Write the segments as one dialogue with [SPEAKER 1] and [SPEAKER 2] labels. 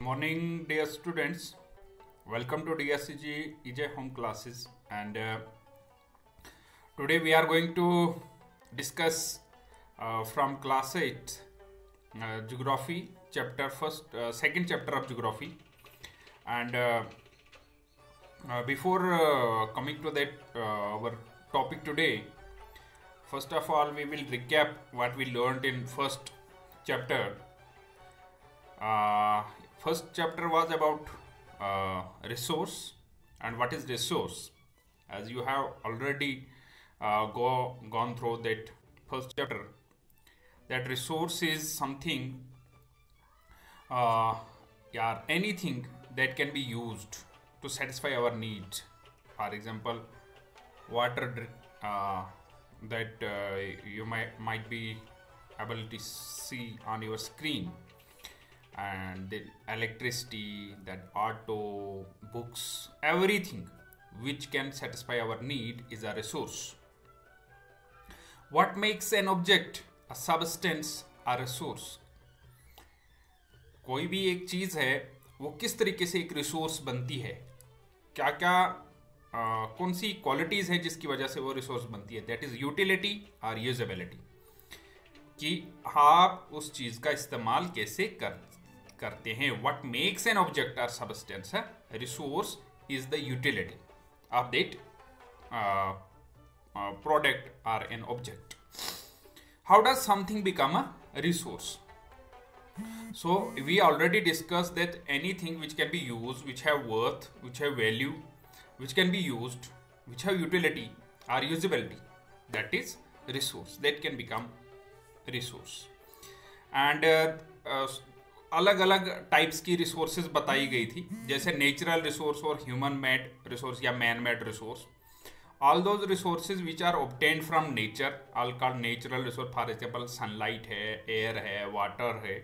[SPEAKER 1] Morning, dear students. Welcome to DSCG EJ Home Classes, and today we are going to discuss from class 8 geography chapter second chapter of geography. And before coming to that our topic today, first of all we will recap what we learned in first chapter. First chapter was about resource and what is resource. As you have already gone through that first chapter, that resource is something, anything that can be used to satisfy our needs. For example, water that you might be able to see on your screen, and the electricity, that auto, books, everything which can satisfy our need is a resource. What makes an object, a substance, a resource? कोई भी एक चीज है वो किस तरीके से एक रिसोर्स बनती है, क्या क्या कौन सी क्वालिटीज है जिसकी वजह से वो रिसोर्स बनती है, दैट इज यूटिलिटी और यूजेबिलिटी, कि आप उस चीज का इस्तेमाल कैसे करते हैं. व्हाट मेक्स एन ऑब्जेक्ट और सबस्टेंस है resource is the utility of that product और an object. How does something become a resource? So we already discussed that anything which can be used, which have worth, which have value, which can be used, which have utility or usability, that is resource, that can become resource. And अलग अलग types की resources बताई गई थी, जैसे natural resource और human made resource या man made resource. All those resources which are obtained from nature, all called natural resource. For example, sunlight है, air है, water है,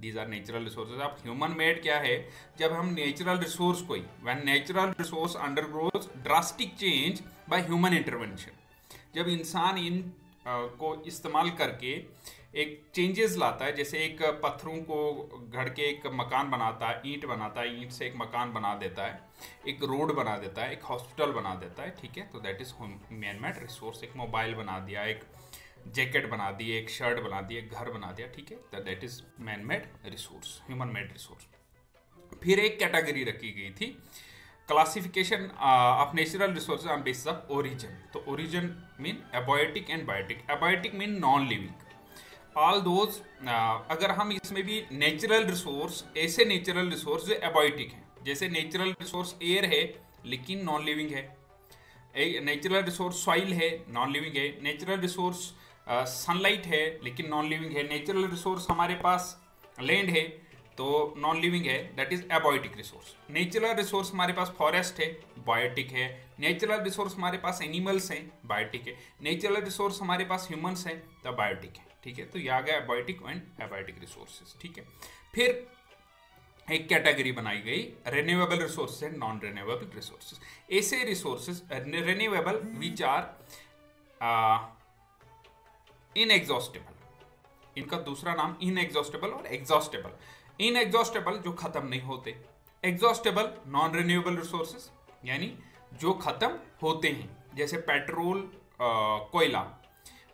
[SPEAKER 1] these are natural resources. अब human made क्या है? जब हम natural resource कोई, when natural resource undergoes drastic change by human intervention, जब इंसान इन को इस्तेमाल करके एक चेंजेस लाता है, जैसे एक पत्थरों को घड़ के एक मकान बनाता है, ईंट बनाता है, ईंट से एक मकान बना देता है, एक रोड बना देता है, एक हॉस्पिटल बना देता है, ठीक है, तो that is man made resource. एक मोबाइल बना दिया, एक जैकेट बना दी, एक शर्ट बना दी, एक घर बना दिया, ठीक है, तो that is man made resource, human made resource. फिर एक कैटेगरी रखी गई थी, classification of natural resources on basis of origin. तो origin mean abiotic and biotic. Abiotic mean non living. All those, अगर हम इसमें भी नेचुरल रिसोर्स, ऐसे नेचुरल रिसोर्स जो एबॉयटिक हैं, जैसे नेचुरल रिसोर्स एयर है लेकिन नॉन लिविंग है, नेचुरल रिसोर्स सॉइल है, नॉन लिविंग है, नेचुरल रिसोर्स सनलाइट है लेकिन नॉन लिविंग है, नेचुरल रिसोर्स हमारे पास लैंड है तो नॉन लिविंग है, that is abiotic resource. Natural resource हमारे पास फॉरेस्ट है, बायोटिक है. नेचुरल रिसोर्स हमारे पास एनिमल्स हैं, बायोटिक है. नेचुरल रिसोर्स हमारे पास ह्यूमंस हैं, तो बायोटिक है, ठीक है. तो ये आ गया एबॉयटिक एंड एबॉयटिक रिसोर्सेज, ठीक है. फिर एक कैटेगरी बनाई गई renewable resources and non renewable resources. ऐसे resources renewable which are inexhaustible. इनका दूसरा नाम इनएग्जॉस्टेबल और एग्जॉस्टेबल. इनएग्जॉस्टेबल जो खत्म नहीं होते, एग्जॉस्टेबल नॉन रिन्यूएबल रिसोर्सेज यानी जो खत्म होते हैं, जैसे पेट्रोल, कोयला,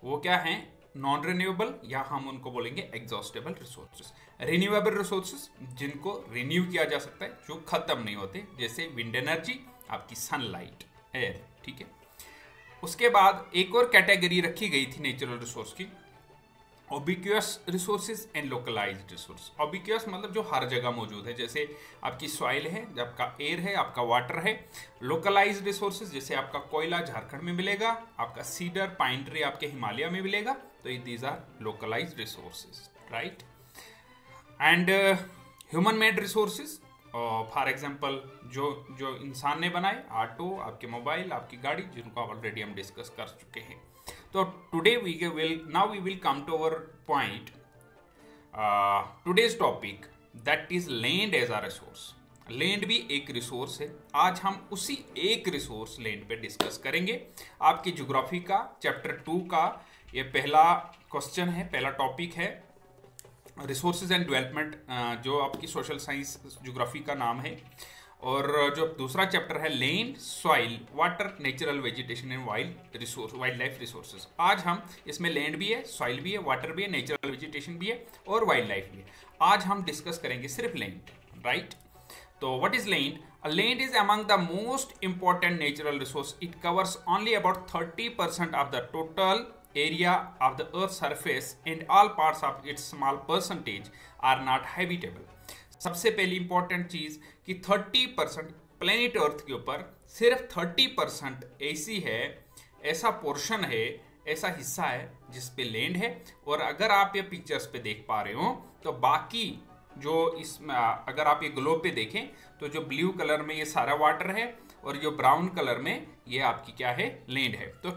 [SPEAKER 1] वो क्या है, नॉन रिन्यूएबल, या हम उनको बोलेंगे एग्जॉस्टेबल रिसोर्सेज. रिन्यूएबल रिसोर्सेज जिनको रिन्यू किया जा सकता है, जो खत्म नहीं होते, जैसे विंड एनर्जी, आपकी सनलाइट, एयर, ठीक है. उसके बाद एक और कैटेगरी रखी गई थी नेचुरल रिसोर्स की, ऑबिक्यूअस रिसोर्सेज एंड लोकलाइज्ड रिसोर्स. ऑबिक्यूअस मतलब जो हर जगह मौजूद है, जैसे आपकी सॉइल है, आपका एयर है, आपका वाटर है. लोकलाइज्ड रिसोर्सेज जैसे आपका कोयला झारखंड में मिलेगा, आपका सीडर पाइन ट्री आपके हिमालय में मिलेगा, तो these are localised resources, right. And human made resources, for example जो इंसान ने बनाए, ऑटो, आपके मोबाइल, आपकी गाड़ी, जिनको ऑलरेडी हम डिस्कस कर चुके हैं. So today we will come to our point, today's topic, that is land as a resource. Land भी एक रिसोर्स है. आज हम उसी एक रिसोर्स लैंड पे डिस्कस करेंगे. आपकी ज्योग्राफी का चैप्टर 2 का ये पहला क्वेश्चन है, पहला टॉपिक है. रिसोर्सेज एंड डेवलपमेंट, जो आपकी सोशल साइंस ज्योग्राफी का नाम है। और जो दूसरा चैप्टर है land, soil, water, natural vegetation and wild life resources. आज हम इसमें लैंड भी है, सॉइल भी है, वाटर भी है, नेचुरल वेजिटेशन भी है और वाइल्ड लाइफ भी है। आज हम डिस्कस करेंगे सिर्फ लैंड, राइट। तो what is land? Land is among the most important natural resource. It covers only about 30% of the total area of the Earth's surface, and all parts of its small percentage are not habitable. सबसे पहली important चीज कि 30% planet earth के ऊपर सिर्फ 30% ऐसी है, ऐसा पोर्शन है, ऐसा हिस्सा है जिस पे लैंड है। और अगर आप ये पिक्चर्स पे देख पा रहे हो तो बाकी जो इसमें, अगर आप ये ग्लोब पे देखें तो जो ब्लू कलर में ये सारा वाटर है और जो ब्राउन कलर में ये आपकी क्या है, लैंड है। तो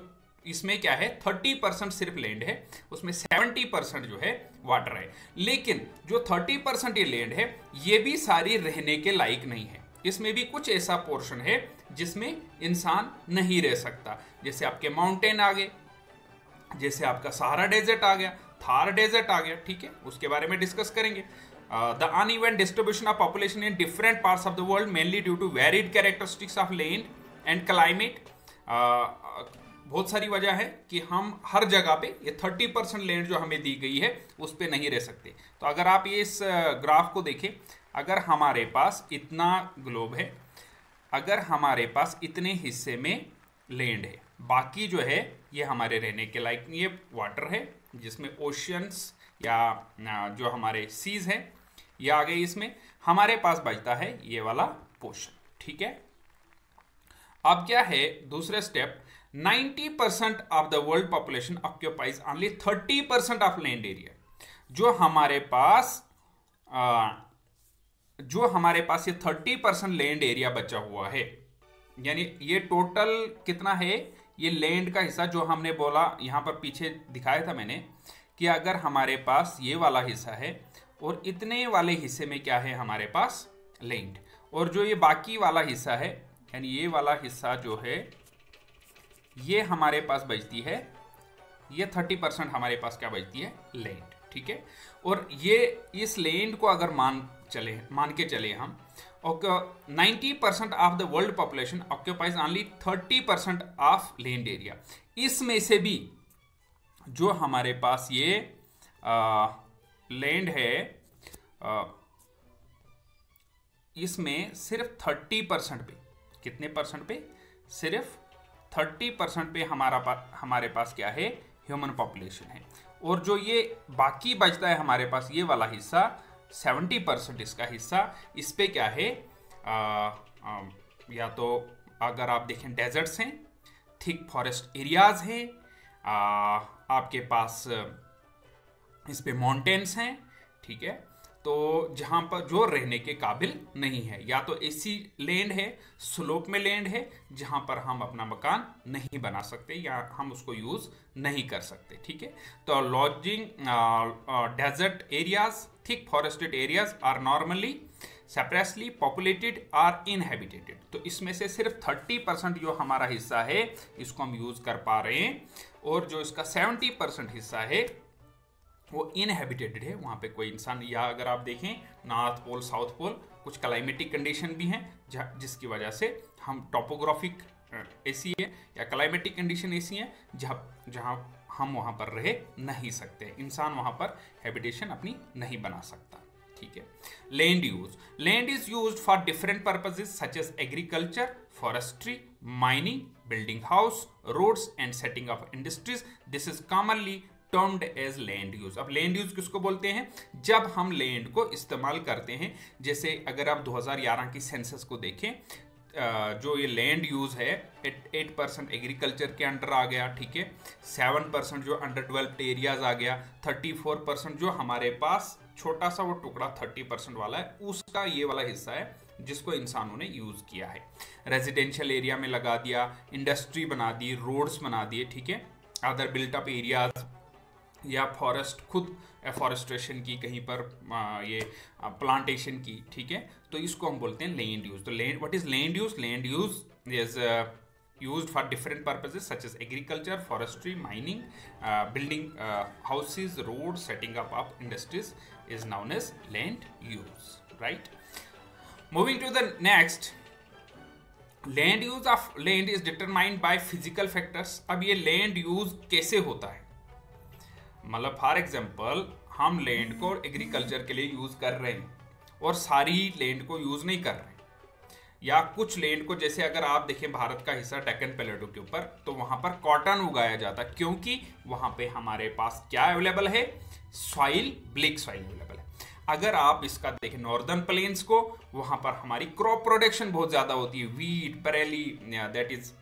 [SPEAKER 1] इसमें क्या है, 30% सिर्फ लैंड है, उसमें 70% जो है वाटर है। लेकिन जो 30% ये लैंड है ये भी सारी रहने के लायक नहीं है। इसमें भी कुछ ऐसा पोर्शन है जिसमें इंसान नहीं रह सकता, जैसे आपके माउंटेन आ गए, जैसे आपका सहारा डेजर्ट आ गया, थार डेजर्ट आ गया, ठीक है, उसके बारे में डिस्कस करेंगे। The uneven distribution of population in different parts of the world mainly due to varied characteristics of land and climate. बहुत सारी वजह है कि हम हर जगह पे ये 30% लैंड जो हमें दी गई है उस पे नहीं रह सकते। तो अगर आप ये इस ग्राफ को देखें, अगर हमारे पास इतना ग्लोब है, अगर हमारे पास इतने हिस्से में लैंड है, बाकी जो है ये हमारे रहने के लायक नहीं है, वाटर है जिसमें ओशियंस या जो हमारे सीज है ये आ गए, इसमें हमारे पास बचता है ये वाला पोर्शन, ठीक है। अब क्या है दूसरा step, 90% of the world population occupies only 30% of land area. जो हमारे पास ये 30% लैंड एरिया बचा हुआ है, यानी ये टोटल कितना है, ये लैंड का हिस्सा जो हमने बोला यहां पर पीछे दिखाया था मैंने कि अगर हमारे पास ये वाला हिस्सा है और इतने वाले हिस्से में क्या है हमारे पास लैंड, और जो ये बाकी वाला हिस्सा है यानी ये वाला हिस्सा जो है ये हमारे पास बचती है, ये 30% हमारे पास क्या बचती है, लैंड, ठीक है। और ये इस लैंड को अगर मान के चले हम, और 90% of the world population occupies only 30% of land area. इसमें से भी जो हमारे पास ये लैंड है, इसमें सिर्फ 30% पे, कितने परसेंट पे, सिर्फ 30% पे हमारे पास क्या है, ह्यूमन पॉपुलेशन है। और जो ये बाकी बचता है हमारे पास ये वाला हिस्सा, 70% इसका हिस्सा, इस पे क्या है, या तो अगर आप देखें डेजर्ट्स हैं, थिक फॉरेस्ट एरियाज हैं, आपके पास इस पे माउंटेन्स हैं, ठीक है। तो जहां पर जो रहने के काबिल नहीं है, या तो ऐसी लैंड है, स्लोप में लैंड है जहां पर हम अपना मकान नहीं बना सकते या हम उसको यूज नहीं कर सकते, ठीक है। तो lodging, desert areas, thick forested areas are normally separately populated are inhabited. तो इसमें से सिर्फ 30% जो हमारा हिस्सा है इसको हम यूज कर पा रहे हैं, और जो इसका 70% हिस्सा है वो इनहेबिटेटेड है, वहाँ पे कोई इंसान, या अगर आप देखें नॉर्थ पोल, साउथ पोल, कुछ क्लाइमेटिक कंडीशन भी हैं जिसकी वजह से हम टॉपोग्राफिक ऐसी है या क्लाइमेटिक कंडीशन ऐसी है जहाँ हम वहाँ पर रह नहीं सकते, इंसान वहाँ पर हैबिटेशन अपनी नहीं बना सकता, ठीक है। Land use, land is used for different purposes such as agriculture, forestry, mining, building house, roads and setting of industries. This is commonly termed as land use. अब लैंड यूज किसको बोलते हैं, जब हम लैंड को इस्तेमाल करते हैं, जैसे अगर आप 2011 की सेंसस को देखें, जो ये लैंड यूज है 8% एग्रीकल्चर के अंडर आ गया, ठीक है, 7% जो अंडर डेवलप्ड एरियाज आ गया, 34% जो हमारे पास छोटा सा वो टुकड़ा 30% वाला है उसका ये वाला हिस्सा है जिसको इंसानों ने यूज किया है, रेजिडेंशियल एरिया में लगा दिया, इंडस्ट्री बना दी, रोड्स बना दिए, ठीक है, अदर बिल्टअप एरियाज, या फॉरेस्ट खुद एफॉरेस्ट्रेशन की, कहीं पर ये प्लांटेशन की, ठीक है। तो इसको हम बोलते हैं लैंड यूज। तो land, what is land use? Land use is used for different purposes such as agriculture, forestry, mining, building houses, roads, setting up of industries is known as land use, right? Moving to the next, land use of land is determined by physical factors. अब ये land use कैसे होता है, मतलब for example हम land को agriculture के लिए यूज कर रहे हैं और सारी लैंड को यूज नहीं कर रहे हैं, या कुछ लैंड को, जैसे अगर आप देखें भारत का हिस्सा डेक्कन प्लेटो के ऊपर, तो वहां पर कॉटन उगाया जाता है क्योंकि वहां पे हमारे पास क्या अवेलेबल है, सॉइल, ब्लैक सॉइल अवेलेबल है। अगर आप इसका देखें नॉर्दर्न प्लेन्स को, वहां पर हमारी क्रॉप प्रोडक्शन बहुत ज्यादा होती है, वीट, परेली, दैट इज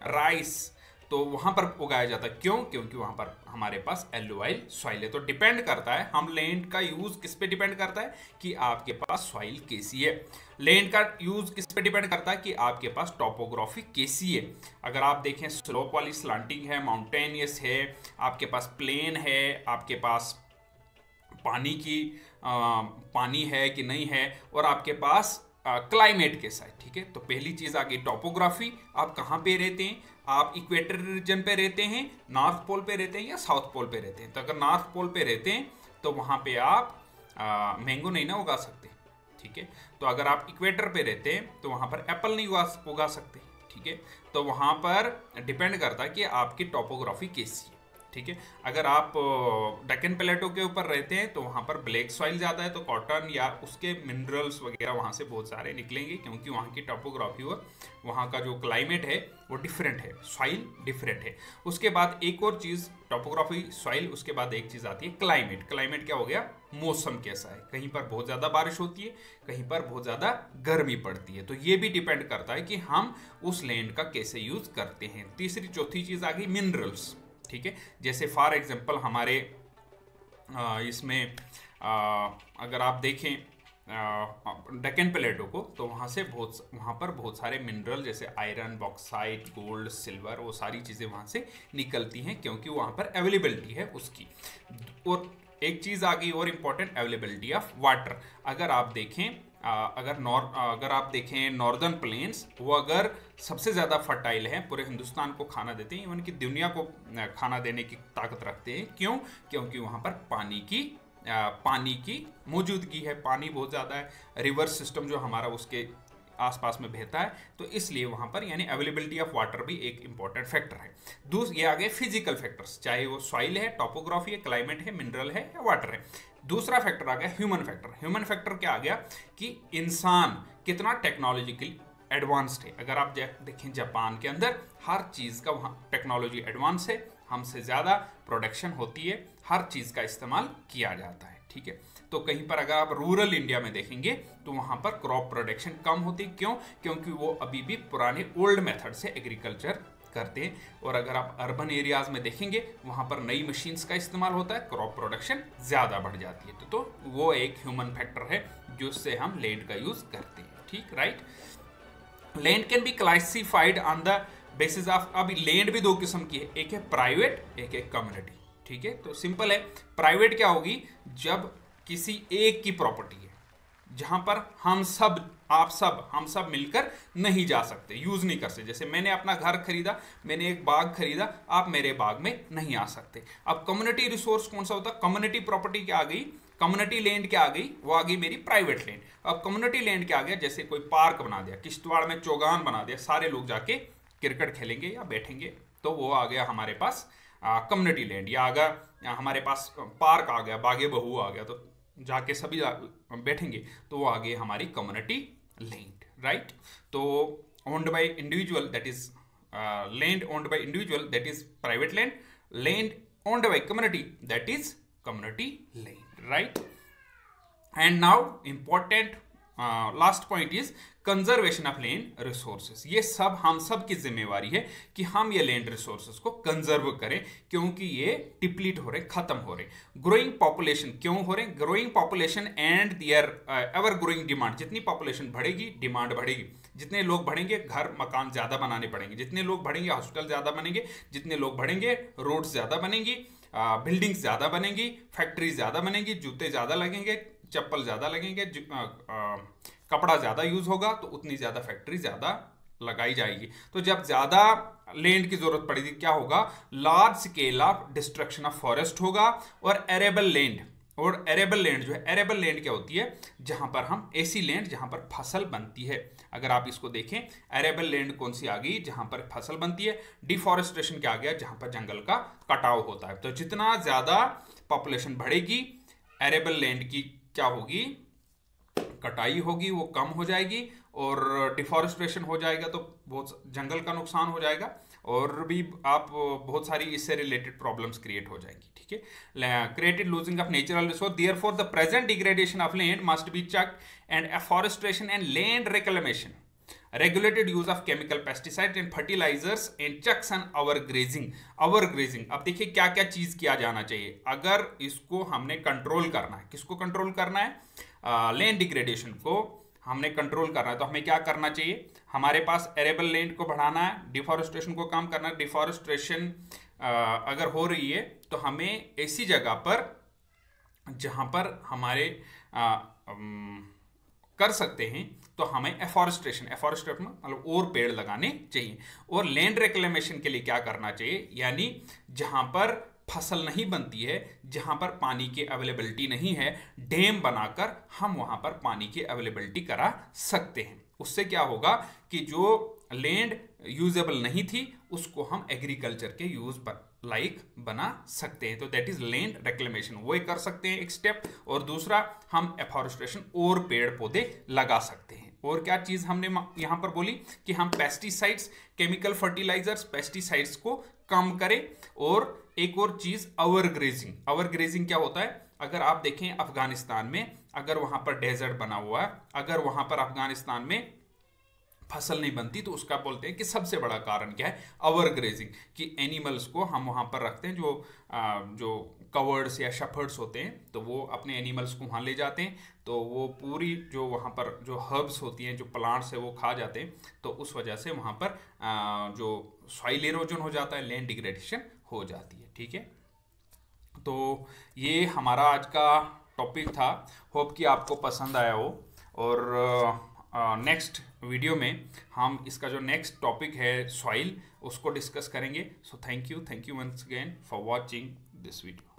[SPEAKER 1] राइस, तो वहां पर उगाया जाता है। क्यों? क्योंकि वहां पर हमारे पास एलुवाइल सॉइल है। तो डिपेंड करता है, हम लैंड का यूज किस पे डिपेंड करता है कि आपके पास सॉइल कैसी है। लैंड का यूज किस पे डिपेंड करता है कि आपके पास टोपोग्राफी कैसी है। अगर आप देखें स्लोप वाली, स्लांटिंग है, माउंटेनियस है, आपके पास प्लेन है, आपके पास पानी है कि नहीं है, और आपके पास क्लाइमेट कैसा है, ठीक है। तो पहली चीज आ गई टोपोग्राफी, आप कहाँ पे रहते हैं, आप इक्वेटर रीजन पे रहते हैं, नॉर्थ पोल पे रहते हैं या साउथ पोल पे रहते हैं। तो अगर नॉर्थ पोल पे रहते हैं तो वहां पे आप मैंगो नहीं ना उगा सकते, ठीक है। तो अगर आप इक्वेटर पे रहते हैं तो वहां पर एप्पल नहीं उगा सकते, ठीक है। तो वहां पर डिपेंड करता है कि आपकी टोपोग्राफी कैसी है, ठीक है। अगर आप डेक्कन प्लेटो के ऊपर रहते हैं तो वहाँ पर ब्लैक सॉइल ज़्यादा है, तो कॉटन या उसके मिनरल्स वगैरह वहाँ से बहुत सारे निकलेंगे, क्योंकि वहाँ की टोपोग्राफी और वहाँ का जो क्लाइमेट है वो डिफरेंट है, सॉइल डिफरेंट है। उसके बाद एक और चीज़, टोपोग्राफी, सॉइल, उसके बाद एक चीज़ आती है क्लाइमेट। क्लाइमेट क्या हो गया, मौसम कैसा है, कहीं पर बहुत ज़्यादा बारिश होती है, कहीं पर बहुत ज़्यादा गर्मी पड़ती है। तो ये भी डिपेंड करता है कि हम उस लैंड का कैसे यूज़ करते हैं। तीसरी चौथी चीज़ आ गई मिनरल्स, ठीक है। जैसे फॉर एग्जांपल हमारे इसमें अगर आप देखें डेक्कन प्लेटो को, तो वहाँ पर बहुत सारे मिनरल जैसे आयरन, बॉक्साइट, गोल्ड, सिल्वर, वो सारी चीज़ें वहाँ से निकलती हैं क्योंकि वहाँ पर अवेलेबिलिटी है उसकी। और एक चीज़ आ गई और इम्पोर्टेंट, अवेलेबिलिटी ऑफ वाटर। अगर आप देखें अगर आप देखें नॉर्दर्न प्लेन्स, वो अगर सबसे ज़्यादा फर्टाइल है, पूरे हिंदुस्तान को खाना देते हैं, इवन की दुनिया को खाना देने की ताकत रखते हैं। क्यों? क्योंकि वहाँ पर पानी की मौजूदगी है, पानी बहुत ज़्यादा है, रिवर सिस्टम जो हमारा उसके आसपास में बहता है, तो इसलिए वहाँ पर यानी अवेलेबिलिटी ऑफ वाटर भी एक इंपॉर्टेंट फैक्टर है। ये आ गए फिजिकल फैक्टर्स, चाहे वो सॉइल है, टोपोग्राफी है, क्लाइमेट है, मिनरल है या वाटर है। दूसरा फैक्टर आ गया ह्यूमन फैक्टर। ह्यूमन फैक्टर क्या आ गया कि इंसान कितना टेक्नोलॉजिकली एडवांस्ड है। अगर आप देखें जापान के अंदर हर चीज़ का वहाँ टेक्नोलॉजी एडवांस है, हमसे ज़्यादा प्रोडक्शन होती है, हर चीज़ का इस्तेमाल किया जाता है, ठीक है। तो कहीं पर अगर आप रूरल इंडिया में देखेंगे तो वहाँ पर क्रॉप प्रोडक्शन कम होती है। क्यों? क्योंकि वो अभी भी पुराने ओल्ड मेथड से एग्रीकल्चर करते हैं। और अगर आप अर्बन एरियाज में देखेंगे वहाँ पर नई मशीन्स का इस्तेमाल होता है, क्रॉप प्रोडक्शन ज़्यादा बढ़ जाती है। तो वो एक ह्यूमन फैक्टर है जिससे हम लैंड का यूज़ करते हैं, ठीक, right. Land can be classified on the basis of, अब लैंड भी दो किस्म की है, एक है प्राइवेट, एक है कम्युनिटी, ठीक है। तो सिंपल है, प्राइवेट क्या होगी, जब किसी एक की प्रॉपर्टी है जहां पर हम सब मिलकर नहीं जा सकते, यूज नहीं कर सकते। जैसे मैंने अपना घर खरीदा, मैंने एक बाग खरीदा, आप मेरे बाग में नहीं आ सकते। अब कम्युनिटी रिसोर्स कौन सा होता है, कम्युनिटी प्रॉपर्टी क्या आ गई, कम्युनिटी लैंड क्या आ गई, वो आ गई मेरी प्राइवेट लैंड। अब कम्युनिटी लैंड क्या आ गया, जैसे कोई पार्क बना दिया, किश्तवाड़ में चौगान बना दिया, सारे लोग जाके क्रिकेट खेलेंगे या बैठेंगे, तो वो आ गया हमारे पास कम्युनिटी लैंड। या अगर हमारे पास पार्क आ गया, बागे बहू आ गया, तो जाके सभी बैठेंगे, तो वो आ गई हमारी कम्युनिटी लैंड, राइट। तो owned by individual, that is land owned by individual, that is private land, land owned by community, that is community land, right. And now important last point is conservation of land resources. ये सब हम सब की जिम्मेवारी है कि हम ये लैंड रिसोर्सेज को कंजर्व करें, क्योंकि ये डिप्लीट हो रहे, खत्म हो रहे। ग्रोइंग पॉपुलेशन क्यों हो रहे, growing population and their ever growing demand. जितनी पॉपुलेशन बढ़ेगी डिमांड बढ़ेगी, जितने लोग बढ़ेंगे घर मकान ज्यादा बनाने पड़ेंगे, जितने लोग बढ़ेंगे हॉस्पिटल ज्यादा बनेंगे, जितने लोग बढ़ेंगे रोड्स ज्यादा बनेंगी, बिल्डिंग्स ज्यादा बनेंगी, फैक्ट्री ज्यादा बनेंगी, जूते ज्यादा लगेंगे, चप्पल ज्यादा लगेंगे, कपड़ा ज्यादा यूज होगा, तो उतनी ज्यादा फैक्ट्री ज्यादा लगाई जाएगी, तो जब ज़्यादा लैंड की ज़रूरत पड़ेगी क्या होगा, large scale of destruction of forest होगा। और एरेबल लैंड, और एरेबल लैंड जो है, एरेबल लैंड क्या होती है, जहां पर हम ऐसी लैंड जहां पर फसल बनती है। अगर आप इसको देखें, एरेबल लैंड कौन सी आ गई, जहां पर फसल बनती है। डिफॉरेस्टेशन क्या आ गया, जहां पर जंगल का कटाव होता है। तो जितना ज्यादा पॉपुलेशन बढ़ेगी, एरेबल लैंड की क्या होगी, कटाई होगी, वो कम हो जाएगी, और डिफॉरेस्टेशन हो जाएगा तो बहुत जंगल का नुकसान हो जाएगा, और भी आप बहुत सारी इससे रिलेटेड प्रॉब्लम्स क्रिएट हो जाएंगी। ठीक है, created losing of natural resource, therefore the present degradation of land must be checked and afforestation and land reclamation, regulated use of chemical pesticides and fertilizers and checks on overgrazing। अब देखिए क्या क्या चीज किया जाना चाहिए अगर इसको हमने कंट्रोल करना है। किसको कंट्रोल करना है, लैंड डिग्रेडेशन को हमने कंट्रोल करना है, तो हमें क्या करना चाहिए, हमारे पास एरेबल लैंड को बढ़ाना है, डिफॉरेस्टेशन को कम करना है। डिफॉरेस्टेशन अगर हो रही है तो हमें ऐसी जगह पर जहां पर हमारे कर सकते हैं, तो हमें एफॉरेस्टेशन मतलब और पेड़ लगाने चाहिए। और लैंड रिक्लेमेशन के लिए क्या करना चाहिए, यानी जहां पर फसल नहीं बनती है, जहां पर पानी की अवेलेबिलिटी नहीं है, डैम बनाकर हम वहां पर पानी की अवेलेबिलिटी करा सकते हैं। उससे क्या होगा कि जो लैंड यूजेबल नहीं थी उसको हम एग्रीकल्चर के यूज पर लाइक बना सकते हैं। तो दैट इज लैंड रिक्लेमेशन, वो कर सकते हैं एक स्टेप। और दूसरा, हम एफॉरेस्टेशन और पेड़ पौधे लगा सकते हैं। और क्या चीज हमने यहां पर बोली कि हम पेस्टिसाइड्स, केमिकल फर्टिलाइजर्स, पेस्टिसाइड्स को कम करें। और एक और चीज, ओवरग्रेजिंग क्या होता है, अगर आप देखें अफगानिस्तान में, अगर वहां पर डेजर्ट बना हुआ है, अगर वहां पर अफगानिस्तान में फसल नहीं बनती, तो उसका बोलते हैं कि सबसे बड़ा कारण क्या है, ओवरग्रेजिंग, कि एनिमल्स को हम वहां पर रखते हैं, जो कवर्ड्स या शेफर्ड्स होते हैं, तो वो अपने एनिमल्स को वहां ले जाते हैं, तो वो पूरी जो वहां पर जो हर्ब्स होती हैं, जो प्लांट्स है, वो खा जाते हैं। तो उस वजह से वहां पर जो सॉइल इरोजन हो जाता है, लैंड डिग्रेडेशन हो जाती है। ठीक है, तो ये हमारा आज का टॉपिक था। होप कि आपको पसंद आया हो। और नेक्स्ट वीडियो में हम इसका जो नेक्स्ट टॉपिक है सॉइल, उसको डिस्कस करेंगे। So thank you once again for watching this video.